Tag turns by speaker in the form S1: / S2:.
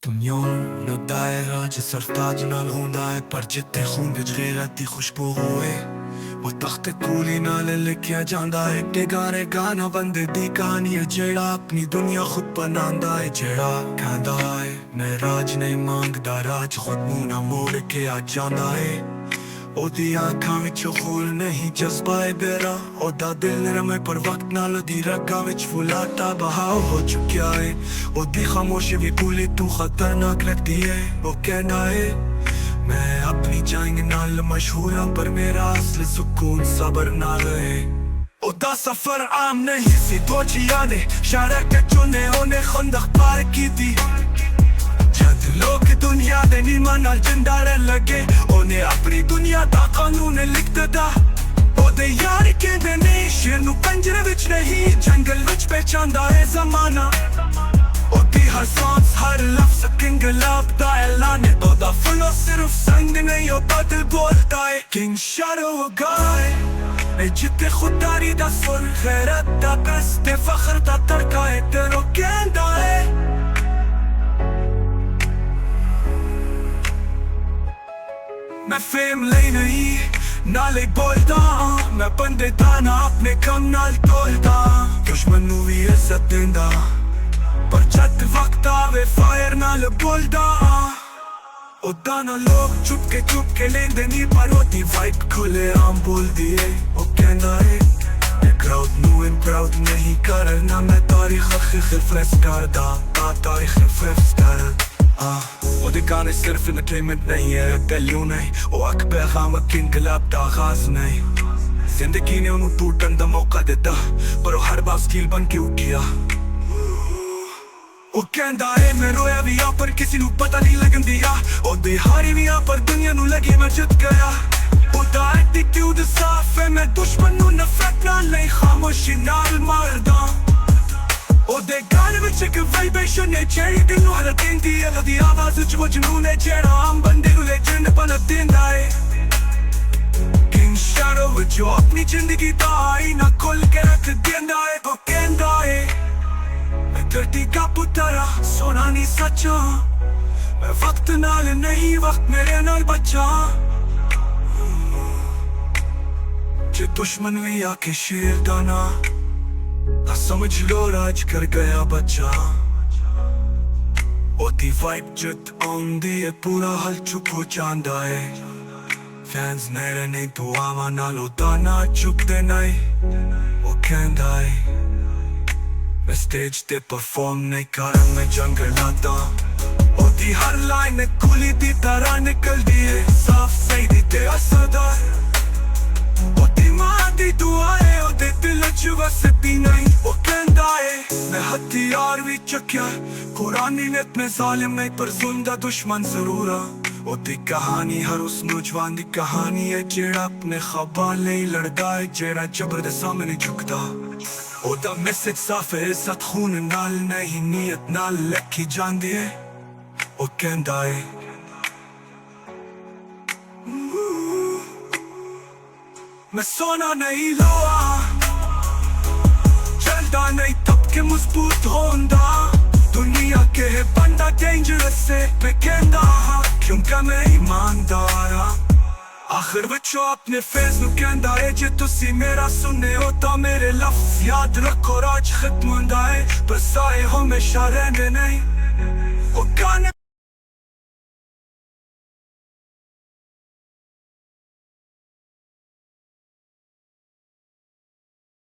S1: ਦੁਨੀਆ ਲੁੱਟਦਾ ਹੈ ਰਾਜ ਸਰਤਾਜ ਨਾਲ ਹੁੰਦਾ ਹੈ ਪਰ ਜਿੱਥੇ ਖੂਨ ਵਿੱਚ ਗੈਰਤ ਦੀ ਖੁਸ਼ਬੂ ਹੋਏ ਉਹ ਤਖਤ ਕੂਲੀ ਨਾਲ ਲਿਖਿਆ ਜਾਂਦਾ ਹੈ ਟਿਗਾਰੇ ਗਾਣਾ ਬੰਦੇ ਦੀ ਕਹਾਣੀ ਹੈ ਜਿਹੜਾ ਆਪਣੀ ਦੁਨੀਆ ਖੁਦ ਬਣਾਉਂਦਾ ਹੈ ਜਿਹੜਾ ਕਹਿੰਦਾ ਹੈ ਮੈਂ ਰਾਜ ਨਹੀਂ ਮੰਗਦਾ ਰਾਜ ਖੁਦ ਮੂੰਹ ਨਾਲ ਮੋੜ ਕੇ ਆ ਜਾਂਦਾ ਹੈ ਉਹਦੀ ਅੱਖਾਂ ਵਿੱਚ ਖੂਨ ਨਹੀਂ ਜਜ਼ਬਾ ਹੈ ਬੇਰਾ ਉਹਦਾ ਦਿਲ ਨਰਮ ਹੈ ਪਰ ਵਕਤ ਨਾਲ ਉਹਦੀ ਰਗਾਂ ਵਿੱਚ ਫੁਲਾਟਾ ਬਹਾਵ ਹੋ ਚੁੱਕਿਆ ਹੈ ਉਹਦੀ ਖਾਮੋਸ਼ੀ ਵੀ ਪੂਰੀ ਤੂੰ ਖਤਰਨਾਕ ਲੱਗਦੀ ਹੈ ਉਹ ਕਹਿੰਦਾ ਹੈ मैं अपनी जाएंगे नाल मशहूर हाँ पर मेरा असली सुकून सबर नाल है ओदा सफर आम नहीं सी दो जिया ने शारा के चुने ओने खंदक पार की थी जद लोग दुनिया दे नीमान नाल जिंदारे लगे ओने अपनी दुनिया दा कानून लिखता दा ओदे यार कहंदे नहीं शेर नू पंजरे विच नहीं जंगल विच पहचानदा है जमाना ओदी हर सांस हर लफ्ज़ किंग लबदा ऐलान है ओदा फलो सिर्फ संग नहीं होता दिल बोलता है किंग शाडो गाय ए जिते खुदारी दा सुर गैरत दा कस्ट फख्र दा तड़का है तेरो कहंदा है मैं फेम ले नहीं नाले बोलदा मैं बंदे दा ना अपने कम नाल तोलदा दुश्मन नू भी इज्जत देंदा पर जद वक्त आवे फायर नाल बोलदा ओदा ना लोग चुप के लेंदे नी पर ओदी वाइब खुले आम बोलदी है ओ कहंदा है क्राउड नू इम्प्राउड नहीं करना मैं तारीख खिलफ्रेस करदा तारीख खिलफ्रेस करदा ओदे गाने सिर्फ एंटरटेनमेंट नहीं है दिल्यू नहीं ओ अक पैगाम किंगलाब दा आगाज नहीं जिंदगी ने उन्हें टूटन दा मौका दिता पर हर बार स्किल बन के उठिया ਉਹ ਕਹਿੰਦਾ ਏ ਮੈਂ ਰੋਇਆ ਵੀ ਆ ਪਰ ਕਿਸੇ ਨੂੰ ਪਤਾ ਨਹੀਂ ਲੱਗਦੀ ਆ ਉਹਦੇ ਹਾਰੀ ਵੀ ਆ ਪਰ ਦੁਨੀਆ ਨੂੰ ਲੱਗੇ ਮੈਂ ਜਿੱਤ ਗਿਆ ਉਹਦਾ ਐਟੀਟਿਊਡ ਸਾਫ ਹੈ ਮੈਂ ਦੁਸ਼ਮਣ ਨੂੰ ਨਫ਼ਰਤ ਨਾਲ ਨਹੀਂ ਖਾਮੋਸ਼ੀ ਨਾਲ ਮਾਰਦਾ ਉਹਦੇ ਗਾਣੇ ਵਿੱਚ ਇੱਕ ਵਾਈਬ੍ਰੇਸ਼ਨ ਹੈ ਜਿਹੜੀ ਦਿਲ ਨੂੰ ਹਲਾ ਦਿੰਦੀ ਹੈ ਉਹਦੀ ਆਵਾਜ਼ ਵਿੱਚ ਉਹ ਜਨੂਨ ਹੈ ਜਿਹੜਾ ਆਮ ਬੰਦੇ ਨੂੰ ਲੈਜੈਂਡ ਬਣਾ ਦਿੰਦਾ ਏ ਕਿੰਗ ਸ਼ੈਡੋ ਵਿੱਚ ਉਹ ਆਪਣੀ ਜ਼ਿੰਦਗੀ ਦਾ ਆਈਨਾ ਖੋਲ੍ਹ ਕੇ ਰੱਖ ਦਿੰਦਾ ਏ ਉਹ ਕਹਿੰਦਾ ਏ धरती का पुतरा सोना नहीं सच्चा मैं वक्त नाल नहीं वक्त मेरे नाल बचा जे दुश्मन भी आके शेर दाना ता समझ लो राज कर गया बच्चा ओदी वाइब जद आंदी है पूरा हल चुप हो जांदा है फैंस नेड़े नहीं दुआवां नाल ओदा ना चुपदे नहीं ओ कहंदा है मैं स्टेज ते परफॉर्म नहीं कर मैं जंगल लाता ओदी हर लाइन कुली दी तरह निकलदी है साफ सही दी ते असरदार ओदी मां दी दुआ है ओदे दिल च वसदी नहीं ओ कहंदा है मैं हथियार भी चक्या कुरानी ने इतने जालिम नहीं पर जुल्म दुश्मन जरूर आ ओदी कहानी हर उस नौजवान दी कहानी है जेड़ा अपने ख्वाबां लई लड़दा है जेड़ा जबर दे सामने झुकदा ओदा मैसेज साफ है इज्जत खून नाल नहीं नीयत नाल लिखी जांदी है ओ कहंदा है मैं सोना नहीं लोआ चलदा नहीं तब के मजबूत होंदा दुनिया के है बंदा डेंजरस है मैं कहंदा क्योंकि मैं ईमानदार हाँ आखिर बच्चों अपने फेस नू कहंदा है जे तुसी मेरा सुने हो तो मेरे लफ्ज़ याद रखो राज खत्म होंदा है बस आए हमेशा रहने नहीं ओ गाने